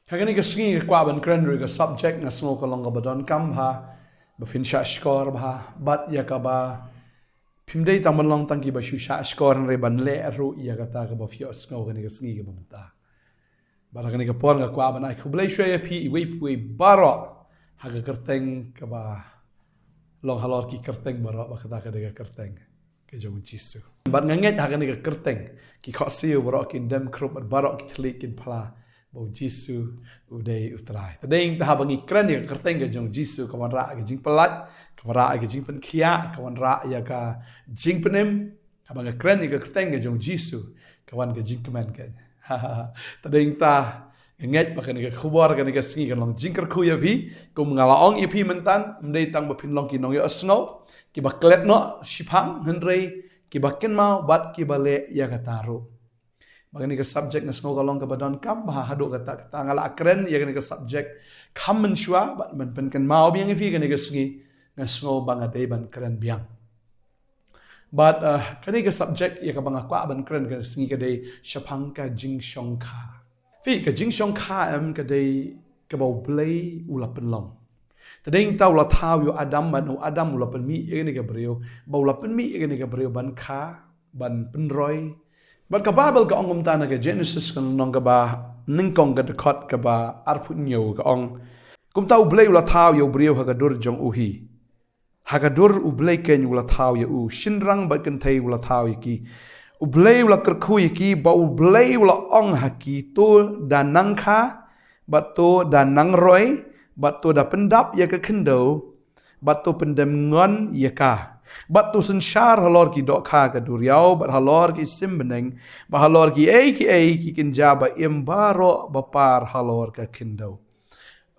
Kagani ka sngi ka kwaban krenri ka subject na sngo ka long ka badon kam ha ba fin sha skor ba bat ya ka ba pimdei taman long tangki ba shu sha skor re ban le ru ya ka ta ka ba fio sngo kani ka sngi ka bamta ba kani ka por ka kwaban ai khublei shwe pi we baro ha ka kerteng ka ba long halor ki kerteng baro ba ka ta ka de ka kerteng ke jong jisu ba nganget ha kani ka kerteng ki khosiu baro kin dem krup baro ki thlik kin phala bau Jisu udai utrai. Tadeng taha bangi keren ya kerteng ke jong Jisu kawan ra ke jing pelat, kawan ra ke jing pen kia, kawan ra ya ka jing penem, abang keren ya kerteng ke jong Jisu kawan ke jing kemen ke. Tadeng tah nget pakai ke khubor ke ke singi kan long jing kerku ya pi, kum ngalaong ya pi mentan, mendai tang bapin long ki nong ya asngo, ki baklet no shipang henrei, ki bakin mau bat ki bale ya kataru. Bagani ka subject na snow kalong ka badon kam bah hado kata kata ngala keren ya ka subject common shwa bat man pen kan mau biang ifi kani ka sngi na snow banga day ban keren biang but kani ka subject ya ka banga kwa ban keren ka sngi ka day shapang ka jing shong kha fi ka jing shong kha am ka day ka bau play ula pen long tadeng tau la thau yo adam ban adam ula pen mi ya ni ka breu bau la pen mi ya ni ka breu ban kha ban pen roy But ka Bible ka ong umtana ka Genesis kan nong ka ba ningkong ka dekot ka ba arpunyo ka ong kum tau blay ula tau yo brio hagadur jong uhi hagadur u blay ken ula tau yo u shinrang ba kan thai ula tau ki u blay ula kerkhu ki ba u blay ula ong haki to danang kha ba to danang roy ba to da pendap ya ka kendo ba to pendem ngon ya ka Bat tu sensyar halor ki dok kha ka duriau bat halor ki simbeneng ba halor ki ki kinja ba imbaro ba par halor ka kindo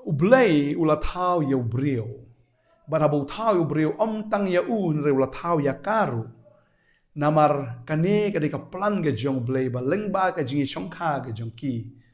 ublei ula thau ya brio ba habu thau ya brio om tang ya un re ula thau ya karu namar kane ka de ka plan ga jong blei ba leng ba ka jingi shong kha ga jong ki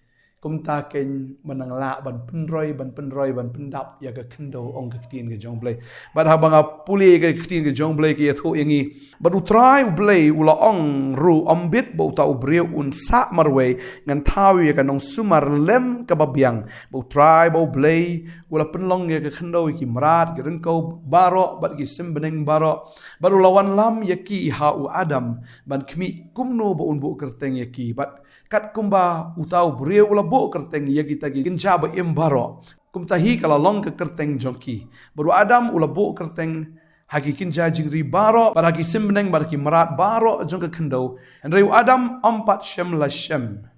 kum ta ken manang la ban penroi ban pendap ya ka kendo ong ka tin ka jong blei ba ha banga puli ka tin ka jong blei ki tho yangi ba u try u blei ula ong ru ombit bo ta u breu un sa marwe ngan thau ya ka nong sumar lem ka babiang bo try bo blei ula penlong ya ka kendo ki mrat ki rengko baro ba ki simbeneng baro ba lawan lam ya ki ha u adam ban kmi kumno bo un bo kerteng ya ki bat kat kumba utau breu ula bo kerteng ya kita gi kinja ba imbaro kum tahi kala long ke kerteng jongki baru adam ula bo kerteng hagi kinja jingri baro para ki simbeneng bar ki marat baro jong ke kendo and reu adam ampat shem la shem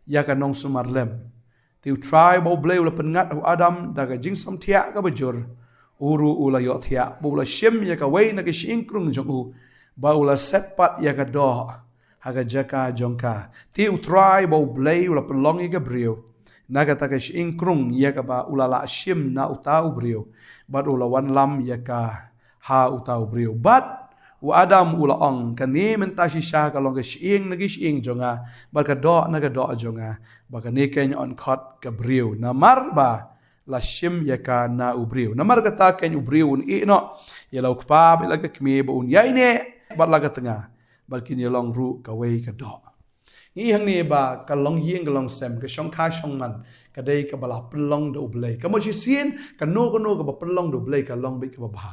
ya ka nong sumarlem tiu try bo bleu ula pengat hu adam daga jing som tia ka bajur uru ula yo tia bo ula shem ya ka wei na ke shingkrung jong u ba ula set pat ya ka do haga jaka jongka ti utrai bo blei ula pelongi ga brio naga taka shing krung ya ka ba ula la shim na utau brio bat ula wan lam ya ka ha utau brio bat u adam ula ong kan ni menta shisha ka long ga shing nagi shing jonga ba ka do naga do jonga ba ka ne ken on khot ka brio na mar ba la shim ya ka na u brio na mar ka ta ken u brio un i no ya lau kpa ba la ka kme ba un ya ine ba la ka tengah balkin ye long ru ka wei ka do ngi hang ni ba ka long yeng ka long sem ka shong kha shong man ka dei ka bala plong do blei ka mo chi sien ka no ka ba plong do blei ka long bi ka ba bha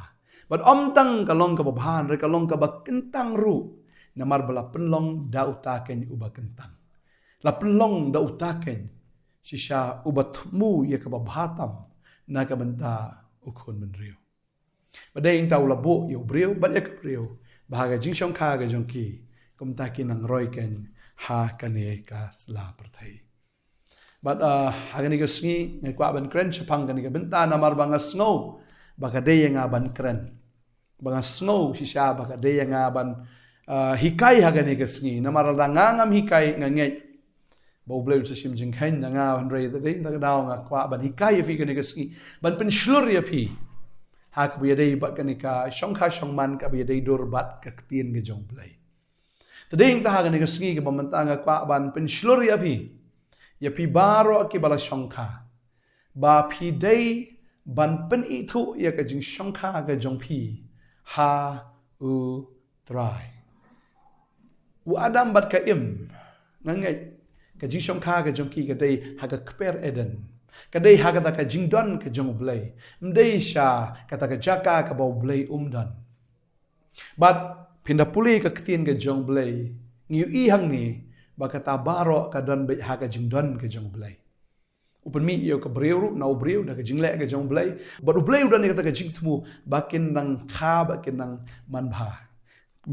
but om tang ka long ka ba bha re ka long ka ba kentang ru namar bala plong da uta ken u ba kentang la plong da uta ken shisha u ba mu ye ka ba bhatam na ka banta u khon men riu ba dei ta u la bo yo breu ba ye ka breu bahaga jing shong kha ga jong ki kum ta ki nang roi ken ha kane ka sla prathai but hagani ga sngi ngai kwa ban kren chapang gani ga benta namar banga snow baga de nga ban kren banga snow shisha baga de nga ban hikai hagani ga sngi namar la ngam hikai ngai bo bleu sa sim jing khain nga han rei de da daw nga kwa ban hikai fi gani ga sngi ban pen shlur ya phi hak biya dei bat kanika shong kha shong man ka biya dei dur bat ka tien ge jong play tadeng ta haga ni ka sngi ke pamanta nga kwa ban pen shlur ya pi baro ki bala shong kha ba phi dei ban pen i thu ya ka jing shong kha ga jong phi ha u try u adam bat ka im ngangai ka jing shong kha ka jong ki ka dei ha ka kper eden ka dei ha ka ta ka jing don ka jong blai mdei sha ka ta ka jaka ka bau blai dan but pinda puli ka ktien ka jong blai ngiu i hang ni ba ka ta baro ka don be ha ka jing don ka jong blai upan mi yo ka breu na breu da ka jing le ka jong blai but blai dan ni ka ta ka jing tmu bakin nang kha bakin nang man bha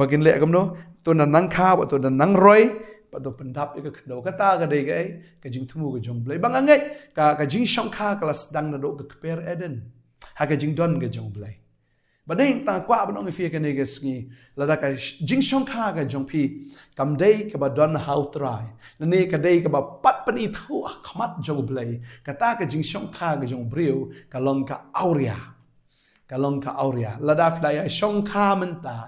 bakin le kam no to nang kha ba to nang roi pa to pendap ka khdo ka ta ka dei ka jing tmu ka jong blai bang angai ka jing shong kha kelas dang na do ka kper eden ha ka jing don ka jong blai ba dei ta kwa ba nong fi ka ne ka sngi la da ka jing shong kha ka jong pi kam dei ka ba don how try na ne ka dei ka ba pat pan I thu khmat jong blai ka ta ka jing shong kha ka jong breu ka long ka auria la da fla ya shong kha man ta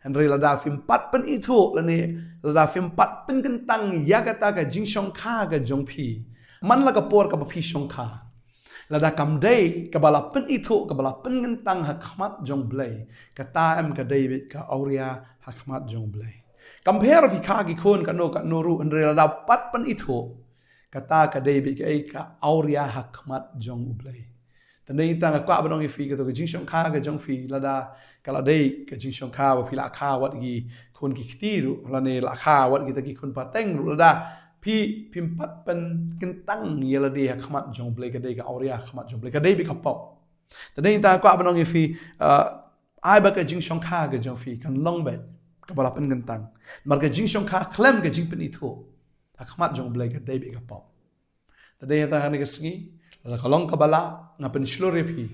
Henry lada fim pat pen itu lani lada fim pat pen kentang ya kata ka jing shong kha ka jong pi man la ka por ka pi shong kha lada kam dei ka bala pen itu ka bala pen kentang hakmat jong blai kata em ka David ka auria hakmat jong blai compare fi kha ki khon ka no ru Henry lada pat pen itu kata ka David ka auria hakmat jong blai Tandai tang kwa ba nong fi ka to ka jing shong kha ka jong fi lada kala dei ka jing shong kha wa phila kha wat gi khon ki khtiru la ne la kha wat gi ta ki khon pa teng ru lada phi phim pat pen kin tang yela de khmat jong blai ka dei ka auria khmat jong blai ka dei bi ka pop tandai tang kwa ba nong fi ai ba ka jing shong kha ka jong fi kan long bet ka bala pen kin tang mar ka jing shong kha klem ka jing pen I thu khmat jong blai ka dei bi ka pop tandai ta han ka sngi la kalong ka bala ngapen shlore phi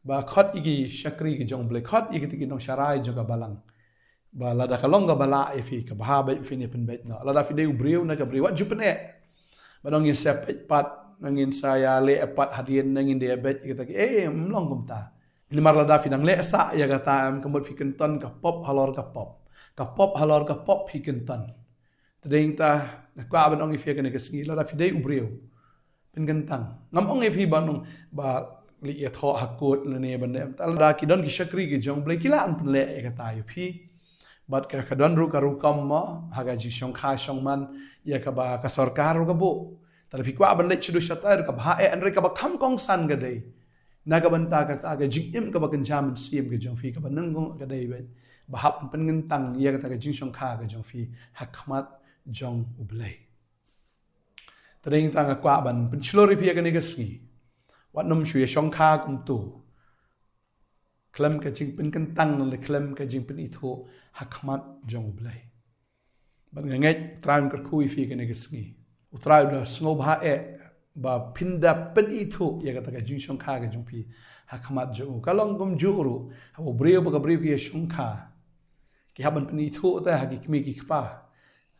ba khot igi shakri ki jong blai khot igi ti nong sharai jong ka balang ba la da kalong ka bala e fi ka ba ba fi ni pen bet no la da fi de ubriu na ka bri wat jupen e ba nong in sep pat nangin saya le pat hadien nangin de bet kita ki mlong kum ta ni mar la da fi nang le sa ya ka ta am kamot fi kenton ka pop halor ka pop halor ka pop fi kenton tading ta ka ba nong fi ka ne ka singi la da fi de ubriu pen kentang ngam ong e phi banung ba li ya tho hakut ne ban ne tal da ki don ki shakri ki jong blai kila an le e ka ta yu phi bat ka don ru ka ru kam ma ha ga ji shong kha shong man ya ka ba ka sarkar ru ka bo tal phi kwa ban le chudu shatar ka ba e an re ka ba kham kong san ga dei na ka ban ta ka jing im ka ba kan jam sim ka jong phi ka ba nang gong ka dei bet ba hap pen kentang ya ka ta ka jing shong kha ka jong phi hakmat jong ublai Tading tang kwa ban penchlori pia ka nega sngi wat nom shu ya shong kha kum tu klem ka jing pen kentang le klem ka jing pen I thu hakmat jong blai ban ngai tran ka khui fi ka nega sngi utrai da sngo bha e ba pinda pen I thu ya ka ta ka jing shong kha ka jong pi hakmat jong ka long kum ju ru ha bo breu ba ka breu ki shong kha ki haban pen I thu ta ha ki kmi ki kpa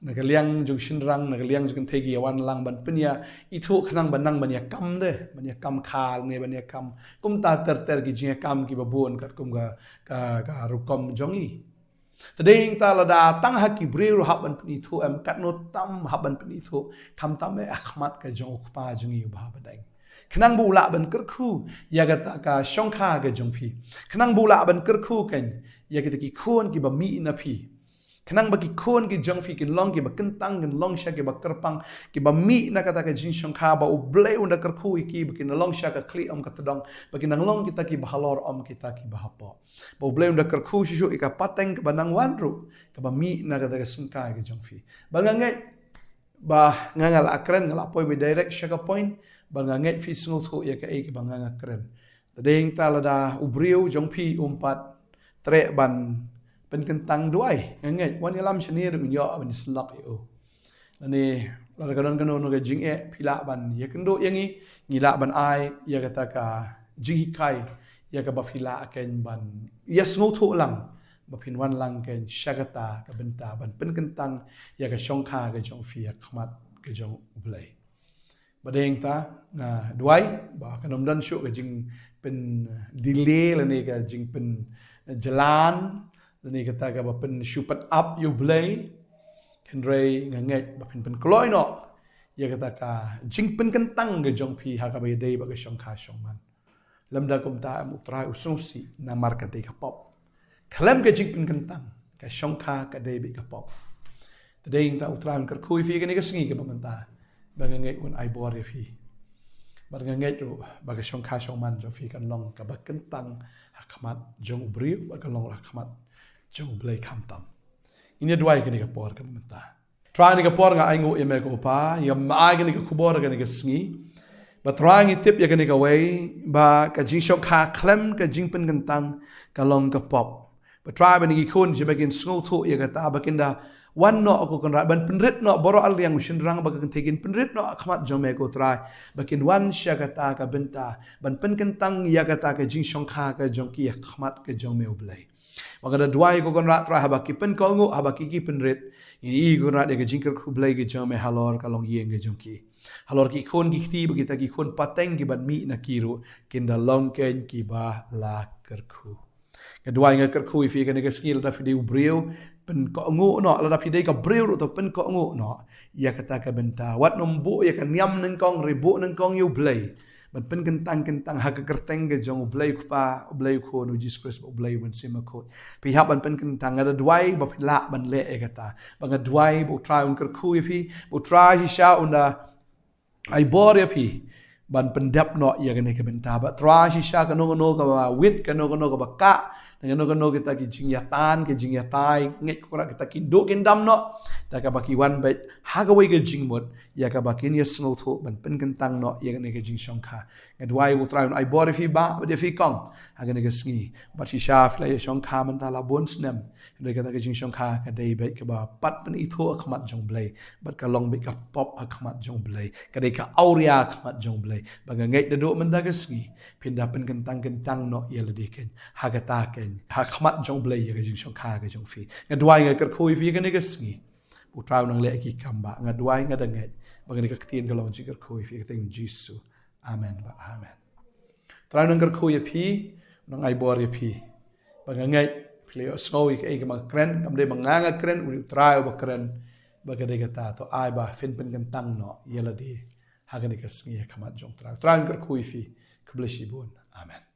Nagaliang jung shinrang nagaliang jung tegi awan lang ban penya itu khanang banang banya kam de banya kam khal ne banya kam kum ta ter gi jing kam ki babon kat kum ka rukom jongi tading ta lada tang haki breu haban peni thu am kat no tam haban peni thu kam tam e akhmat ka jong pa jongi ba badang khanang bula ban kerkhu yagata ka shongkha ga jong phi khanang bula ban kerkhu kan yagata ki khon ki ba mi na phi Kenang bagi kon ki jong fi kin long ki ba kentang kin long sha ki ba kerpang ki ba mi na kata ka jing shong kha ba uble unda kerku ki ba kin long sha ka kli om ka tedong ba kin nang long kita ki ba halor om kita ki ba hapo ba uble unda kerku shu ika pateng ka ba nang wanru ka ba mi na kata ka sengka ki jong fi ba ngangai ba ngangal akren ngal apoi be direct sha ka point ba ngangai fi snul thu ya ka e ki ba ngangal akren tadeng talada ubriu jong fi umpat tre ban pen kentang duai ngai wan yalam shani ru yo ban slak yo ni la ka don kano no ga jing e phila ban ye kendo yangi ngila ban ai ya kata ka jing kai ya ka ba phila ken ban yes no tho lang ba phin wan lang ken shagata ka benta ban pen kentang ya ka shong kha ga jong fi khmat ka jong ublai ba deng ta na duai ba kanom dan shu ga jing pen delay la ni ka jing pen jalan Dani kata ka ba pen shupat up you blay Henry nganget ba pen kloy no ya kata ka jing pen kentang ga jong phi ha ka ba dei ba ga shong kha shong man lamda kum ta mu trai usung si na marka dei ka pop khlem ga jing pen kentang ka shong kha ka dei bi ka pop tadei ta utran kar khui fi ga ni ga sngi ka ba man ta bangangai un ai bor ya fi bangangai ru baga shong kha shong man jo fi kan long ka bakentang hakmat jong briu baga long hakmat jong blai kham tam ini dua ini ka por kan menta try ni ka por nga ai ngo eme ko pa ya ma ga ni ka kubor ga ni ka sngi ba try ni tip ya ga ni ka wei ba ka jing shong kha klem ka jing pen kentang ka long ka pop ba try ba ni ki kun je bagin sngo thu ya ka ta bakinda wan no aku kan ban penrit no boro al yang usin rang baga kan tegin penrit no akhmat jome ko try bakin wan sya kata ka benta ban pen kentang ya kata ka jing shong kha ka jong ki akhmat ka jome ublai maka da duai ko kan rat try habaki pen ko ngo habaki ki penrit ini ko rat ka jing ku blai ka jome halor ka long yeng ka jong ki halor ki khon ki ti bagi ta ki khon pateng ki ban mi na kiru kinda long ken ki ba la kerku kedua nga kerku ifi ka ni ka skill da fi ubriu pen ko ngo no la dapi dei ka breu to pen ko ngo no ya kata ka benta wat nombu ya kan nyam nang kong ribu nang kong yu blai ban pen kentang ha ka kerteng ge jong blai ku pa blai ko no Jesus Christ blai ban sima ko pi ha ban pen kentang ada duai ba la ban le e kata bang duai bo try un kerku ifi bo try hi sha unda ai bor ya pi ban pendap no ya kan ke benta ba try hi sha ka no ka wit ka no ka ba ka dengan no kita ki jing ya tan ki jing ya tai ngai ko kita ki do kin dam no da ka baki wan bai ha ga wei ge jing mot ya ka baki ni snow tho ban pen kentang no ya ne ge jing shong kha ngad wai wo trai ai bor fi ba de fi kong ha ga ne ge sngi ba chi sha fla ya shong kha man ta la bon snem de ka ge jing shong kha ka dei bai ka ba pat pen i tho khmat jong blai bat ka long bai ka pop khmat jong blai ka dei ka auria khmat jong blai ba ga ngai de do man da ge sngi pinda pen kentang no ya le de ken ha ga ta ken ha khmat jong blai ya jing shong kha ga jong fi ngadwai nga ker khoi fi ga ne ga sngi u trau nang le ki kamba ngadwai nga dangai ba ga ne ka tien ga long ji ker khoi fi ga teng jisu amen ba amen trau nang ker khoi fi nang ai bor fi ba ga ngai pleo snowy ka ga ma kren kam de manga kren u trau ba kren ba ga de ga ta to ai ba fin pen kan tang no yela di ha ga ne ka sngi khmat jong trau ker khoi fi kubleshi bon amen